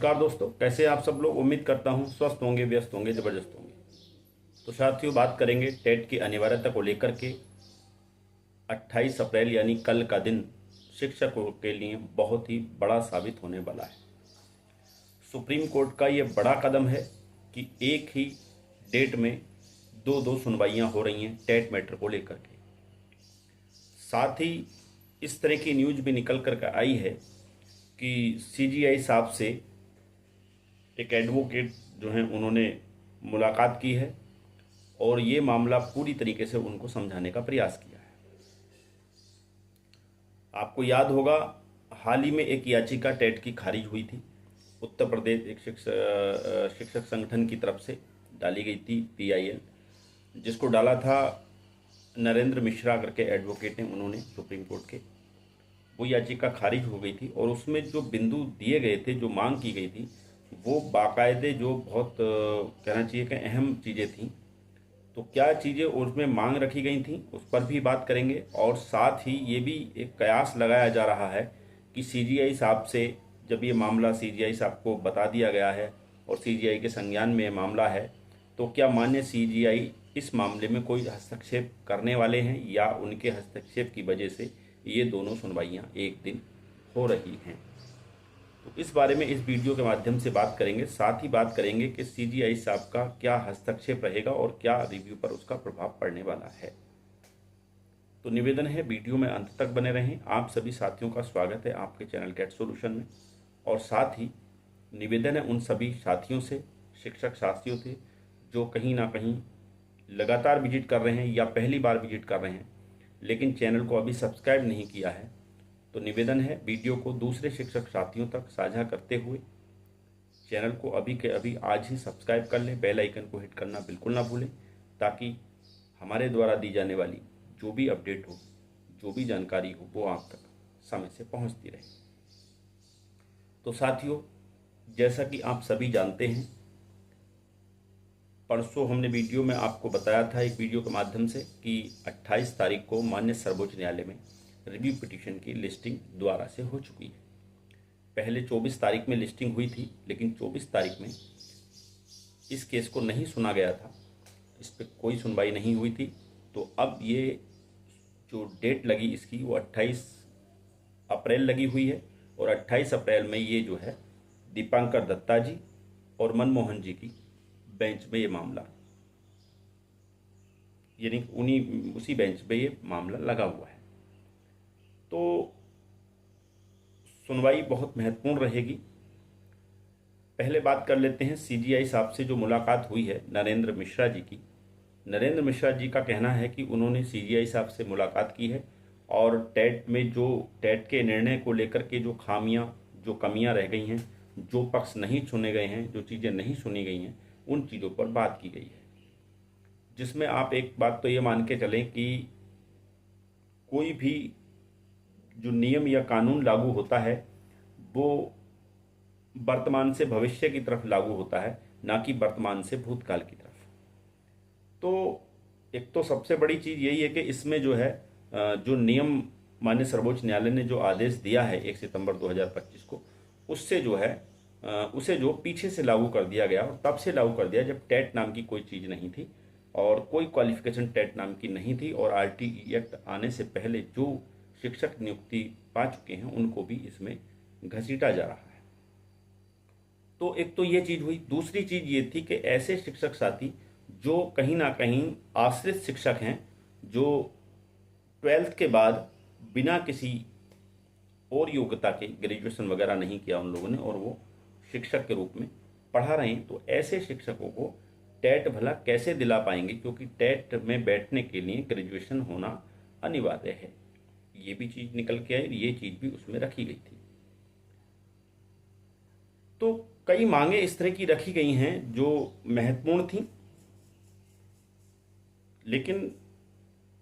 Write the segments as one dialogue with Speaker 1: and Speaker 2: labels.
Speaker 1: नमस्कार दोस्तों, कैसे हैं आप सब लोग। उम्मीद करता हूं स्वस्थ होंगे, व्यस्त होंगे, ज़बरदस्त होंगे। तो साथियों, बात करेंगे टेट की अनिवार्यता को लेकर के। 28 अप्रैल यानी कल का दिन शिक्षकों के लिए बहुत ही बड़ा साबित होने वाला है। सुप्रीम कोर्ट का ये बड़ा कदम है कि एक ही डेट में दो दो सुनवाइयाँ हो रही हैं टेट मैटर को लेकर के। साथ ही इस तरह की न्यूज भी निकल कर आई है कि सीजीआई साहब से एक एडवोकेट जो हैं उन्होंने मुलाकात की है और ये मामला पूरी तरीके से उनको समझाने का प्रयास किया है। आपको याद होगा, हाल ही में एक याचिका टेट की खारिज हुई थी। उत्तर प्रदेश एक शिक्षक संगठन की तरफ से डाली गई थी, PIL, जिसको डाला था नरेंद्र मिश्रा करके एडवोकेट हैं उन्होंने सुप्रीम कोर्ट के। वो याचिका खारिज हो गई थी और उसमें जो बिंदु दिए गए थे, जो मांग की गई थी, वो बाकायदे जो बहुत कहना चाहिए कि अहम चीज़ें थीं। तो क्या चीज़ें उसमें मांग रखी गई थीं उस पर भी बात करेंगे। और साथ ही ये भी एक कयास लगाया जा रहा है कि CGI साहब से जब ये मामला CGI साहब को बता दिया गया है और CGI के संज्ञान में ये मामला है, तो क्या माननीय CGI इस मामले में कोई हस्तक्षेप करने वाले हैं या उनके हस्तक्षेप की वजह से ये दोनों सुनवाइयाँ एक दिन हो रही हैं। तो इस बारे में इस वीडियो के माध्यम से बात करेंगे। साथ ही बात करेंगे कि CGI साहब का क्या हस्तक्षेप रहेगा और क्या रिव्यू पर उसका प्रभाव पड़ने वाला है। तो निवेदन है, वीडियो में अंत तक बने रहें। आप सभी साथियों का स्वागत है आपके चैनल गेट सॉल्यूशन में। और साथ ही निवेदन है उन सभी साथियों से, शिक्षक साथियों से, जो कहीं ना कहीं लगातार विजिट कर रहे हैं या पहली बार विजिट कर रहे हैं लेकिन चैनल को अभी सब्सक्राइब नहीं किया है, तो निवेदन है वीडियो को दूसरे शिक्षक साथियों तक साझा करते हुए चैनल को अभी के अभी आज ही सब्सक्राइब कर लें। बेल आइकन को हिट करना बिल्कुल ना भूलें, ताकि हमारे द्वारा दी जाने वाली जो भी अपडेट हो, जो भी जानकारी हो, वो आप तक समय से पहुंचती रहे। तो साथियों, जैसा कि आप सभी जानते हैं, परसों हमने वीडियो में आपको बताया था एक वीडियो के माध्यम से कि 28 तारीख को माननीय सर्वोच्च न्यायालय में रिव्यू पिटीशन की लिस्टिंग दोबारा से हो चुकी है। पहले 24 तारीख में लिस्टिंग हुई थी, लेकिन 24 तारीख में इस केस को नहीं सुना गया था, इस पर कोई सुनवाई नहीं हुई थी। तो अब ये जो डेट लगी इसकी वो 28 अप्रैल लगी हुई है और 28 अप्रैल में ये जो है दीपांकर दत्ता जी और मनमोहन जी की बेंच में ये मामला, यानी उसी बेंच पे ये मामला लगा हुआ है। तो सुनवाई बहुत महत्वपूर्ण रहेगी। पहले बात कर लेते हैं CGI साहब से जो मुलाकात हुई है नरेंद्र मिश्रा जी की। नरेंद्र मिश्रा जी का कहना है कि उन्होंने CGI साहब से मुलाकात की है और टेट में जो टेट के निर्णय को लेकर के जो खामियां, जो कमियां रह गई हैं, जो पक्ष नहीं चुने गए हैं, जो चीज़ें नहीं सुनी गई हैं, उन चीज़ों पर बात की गई है। जिसमें आप एक बात तो ये मान के चलें कि कोई भी जो नियम या कानून लागू होता है वो वर्तमान से भविष्य की तरफ लागू होता है, ना कि वर्तमान से भूतकाल की तरफ। तो एक तो सबसे बड़ी चीज़ यही है कि इसमें जो है जो नियम माननीय सर्वोच्च न्यायालय ने जो आदेश दिया है 1 सितंबर 2025 को, उससे जो है उसे जो पीछे से लागू कर दिया गया, और तब से लागू कर दिया जब टेट नाम की कोई चीज़ नहीं थी और कोई क्वालिफिकेशन टेट नाम की नहीं थी, और RTE एक्ट आने से पहले जो शिक्षक नियुक्ति पा चुके हैं उनको भी इसमें घसीटा जा रहा है। तो एक तो ये चीज़ हुई। दूसरी चीज़ ये थी कि ऐसे शिक्षक साथी जो कहीं ना कहीं आश्रित शिक्षक हैं, जो 12th के बाद बिना किसी और योग्यता के, ग्रेजुएशन वगैरह नहीं किया उन लोगों ने, और वो शिक्षक के रूप में पढ़ा रहे हैं, तो ऐसे शिक्षकों को टेट भला कैसे दिला पाएंगे, क्योंकि टेट में बैठने के लिए ग्रेजुएशन होना अनिवार्य है। ये भी चीज़ निकल के आई, ये चीज़ भी उसमें रखी गई थी। तो कई मांगे इस तरह की रखी गई हैं जो महत्वपूर्ण थी, लेकिन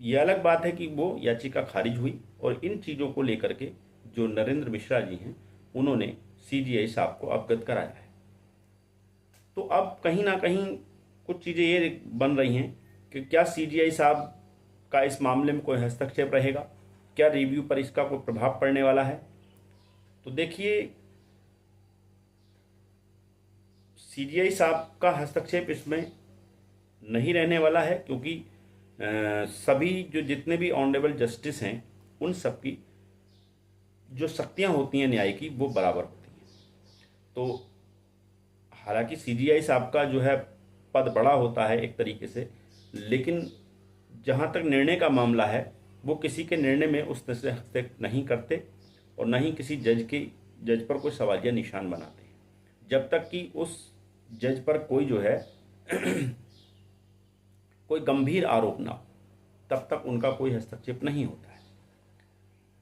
Speaker 1: ये अलग बात है कि वो याचिका खारिज हुई और इन चीज़ों को लेकर के जो नरेंद्र मिश्रा जी हैं उन्होंने CGI साहब को अवगत कराया है। तो अब कहीं ना कहीं कुछ चीज़ें ये बन रही हैं कि क्या CGI साहब का इस मामले में कोई हस्तक्षेप रहेगा, क्या रिव्यू पर इसका कोई प्रभाव पड़ने वाला है। तो देखिए, सीजीआई साहब का हस्तक्षेप इसमें नहीं रहने वाला है, क्योंकि सभी जो जितने भी ऑनरेबल जस्टिस हैं उन सब की जो शक्तियां होती हैं न्याय की वो बराबर होती हैं। तो हालांकि सीजीआई साहब का जो है पद बड़ा होता है एक तरीके से, लेकिन जहां तक निर्णय का मामला है वो किसी के निर्णय में उस तरह से हस्तक्षेप नहीं करते और न ही किसी जज पर कोई सवालिया निशान बनाते हैं। जब तक कि उस जज पर कोई जो है कोई गंभीर आरोप ना हो तब तक उनका कोई हस्तक्षेप नहीं होता है।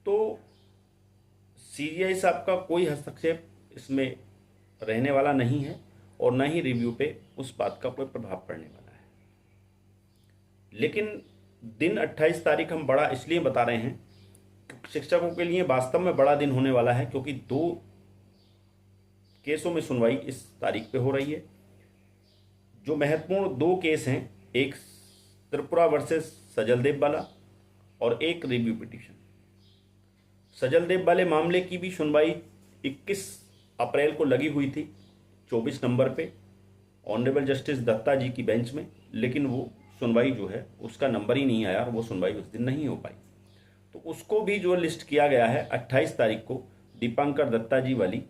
Speaker 1: तो सीजीआई साहब का कोई हस्तक्षेप इसमें रहने वाला नहीं है और न ही रिव्यू पे उस बात का कोई प्रभाव पड़ने वाला है। लेकिन दिन 28 तारीख हम बड़ा इसलिए बता रहे हैं, शिक्षकों के लिए वास्तव में बड़ा दिन होने वाला है, क्योंकि 2 केसों में सुनवाई इस तारीख पे हो रही है। जो महत्वपूर्ण 2 केस हैं, एक त्रिपुरा वर्सेस सजलदेव वाला और एक रिव्यू पिटीशन। सजलदेव वाले मामले की भी सुनवाई 21 अप्रैल को लगी हुई थी 24 नंबर पे ऑनरेबल जस्टिस दत्ता जी की बेंच में, लेकिन वो सुनवाई जो है उसका नंबर ही नहीं आया और वो सुनवाई उस दिन नहीं हो पाई। तो उसको भी जो लिस्ट किया गया है 28 तारीख को दीपांकर दत्ता जी वाली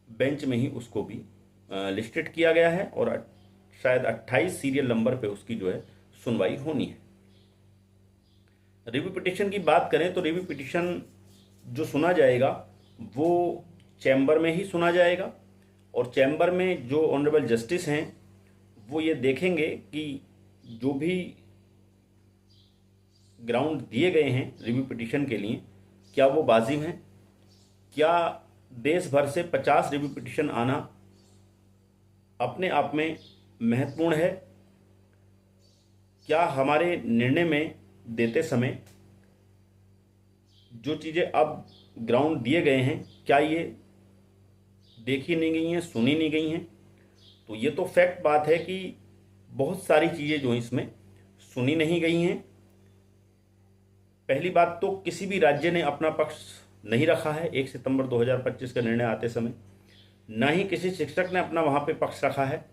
Speaker 1: बेंच में ही उसको भी लिस्टेड किया गया है और शायद 28 सीरियल नंबर पे उसकी जो है सुनवाई होनी है। रिव्यू पिटीशन की बात करें तो रिव्यू पिटीशन जो सुना जाएगा वो चैम्बर में ही सुना जाएगा और चैम्बर में जो ऑनरेबल जस्टिस हैं वो ये देखेंगे कि जो भी ग्राउंड दिए गए हैं रिव्यू पिटीशन के लिए क्या वो वाजिब हैं, क्या देश भर से 50 रिव्यू पिटीशन आना अपने आप में महत्वपूर्ण है, क्या हमारे निर्णय में देते समय जो चीज़ें अब ग्राउंड दिए गए हैं क्या ये देखी नहीं गई हैं, सुनी नहीं गई हैं। तो ये तो फैक्ट बात है कि बहुत सारी चीज़ें जो इसमें सुनी नहीं गई हैं। पहली बात तो किसी भी राज्य ने अपना पक्ष नहीं रखा है 1 सितंबर 2025 का निर्णय आते समय, ना ही किसी शिक्षक ने अपना वहाँ पे पक्ष रखा है।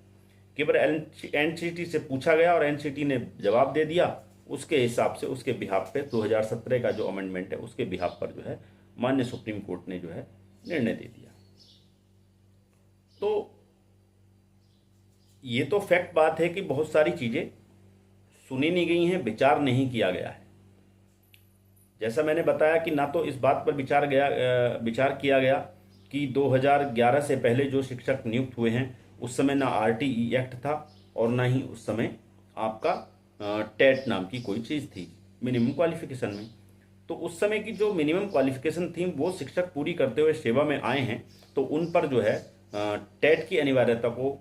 Speaker 1: केवल एनसीटी से पूछा गया और एनसीटी ने जवाब दे दिया, उसके हिसाब से उसके बिहाफ पे 2017 का जो अमेंडमेंट है उसके बिहाफ पर जो है माननीय सुप्रीम कोर्ट ने जो है निर्णय दे दिया। तो ये तो फैक्ट बात है कि बहुत सारी चीज़ें सुनी नहीं गई हैं, विचार नहीं किया गया है। जैसा मैंने बताया कि ना तो इस बात पर विचार किया गया कि 2011 से पहले जो शिक्षक नियुक्त हुए हैं उस समय ना आरटीई एक्ट था और ना ही उस समय आपका टेट नाम की कोई चीज़ थी मिनिमम क्वालिफिकेशन में। तो उस समय की जो मिनिमम क्वालिफिकेशन थी वो शिक्षक पूरी करते हुए सेवा में आए हैं, तो उन पर जो है टेट की अनिवार्यता को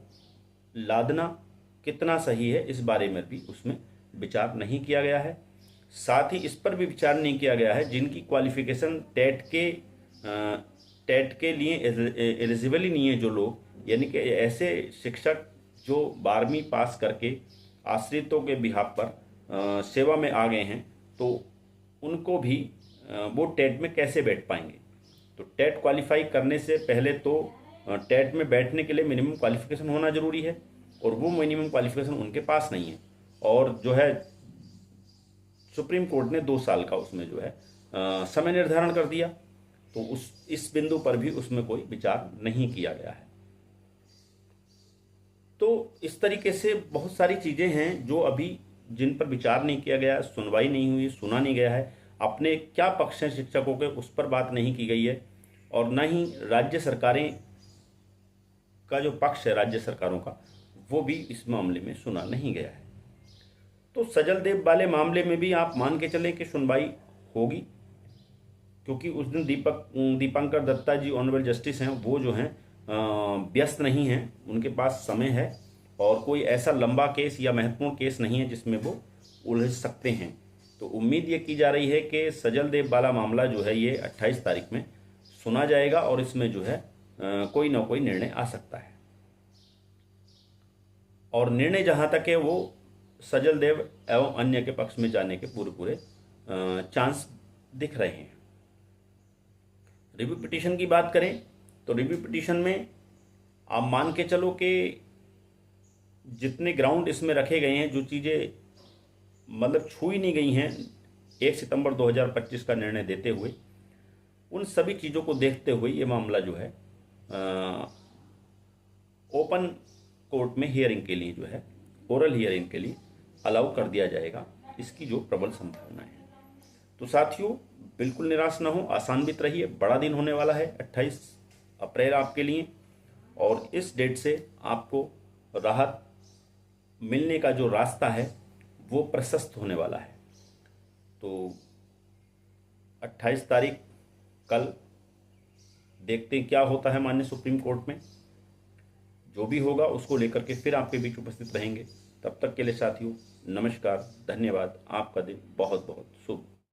Speaker 1: लादना कितना सही है इस बारे में भी उसमें विचार नहीं किया गया है। साथ ही इस पर भी विचार नहीं किया गया है जिनकी क्वालिफिकेशन टेट के लिए एलिजिबल ही नहीं है जो लोग, यानी कि ऐसे शिक्षक जो 12वीं पास करके आश्रितों के बिहाफ पर सेवा में आ गए हैं, तो उनको भी वो टेट में कैसे बैठ पाएंगे। तो टेट क्वालिफाई करने से पहले तो टेट में बैठने के लिए मिनिमम क्वालिफिकेशन होना ज़रूरी है और वो मिनिमम क्वालिफिकेशन उनके पास नहीं है। और जो है सुप्रीम कोर्ट ने 2 साल का उसमें जो है समय निर्धारण कर दिया, तो इस बिंदु पर भी उसमें कोई विचार नहीं किया गया है। तो इस तरीके से बहुत सारी चीज़ें हैं जो अभी जिन पर विचार नहीं किया गया, सुनवाई नहीं हुई, सुना नहीं गया है, अपने क्या पक्ष हैं शिक्षकों के उस पर बात नहीं की गई है और न ही राज्य सरकारें का जो पक्ष है राज्य सरकारों का वो भी इस मामले में सुना नहीं गया है। तो सजलदेव वाले मामले में भी आप मान के चलें कि सुनवाई होगी, क्योंकि उस दिन दीपांकर दत्ता जी ऑनरेबल जस्टिस हैं वो जो हैं व्यस्त नहीं हैं, उनके पास समय है और कोई ऐसा लंबा केस या महत्वपूर्ण केस नहीं है जिसमें वो उलझ सकते हैं। तो उम्मीद ये की जा रही है कि सजलदेव वाला मामला जो है ये 28 तारीख में सुना जाएगा और इसमें जो है कोई ना कोई निर्णय आ सकता है। और निर्णय जहाँ तक है वो सजलदेव एवं अन्य के पक्ष में जाने के पूरे चांस दिख रहे हैं। रिव्यू पिटीशन की बात करें तो रिव्यू पिटीशन में आप मान के चलो कि जितने ग्राउंड इसमें रखे गए हैं, जो चीज़ें मतलब छुई नहीं गई हैं 1 सितंबर 2025 का निर्णय देते हुए, उन सभी चीज़ों को देखते हुए ये मामला जो है ओपन कोर्ट में हियरिंग के लिए जो है, ओरल हियरिंग के लिए अलाउ कर दिया जाएगा, इसकी जो प्रबल संभावना है। तो साथियों, बिल्कुल निराश ना हो, आसान्वित रहिए। बड़ा दिन होने वाला है 28 अप्रैल आपके लिए, और इस डेट से आपको राहत मिलने का जो रास्ता है वो प्रशस्त होने वाला है। तो 28 तारीख कल देखते हैं क्या होता है माननीय सुप्रीम कोर्ट में। जो भी होगा उसको लेकर के फिर आपके बीच उपस्थित रहेंगे। तब तक के लिए साथियों, नमस्कार, धन्यवाद। आपका दिन बहुत बहुत शुभ।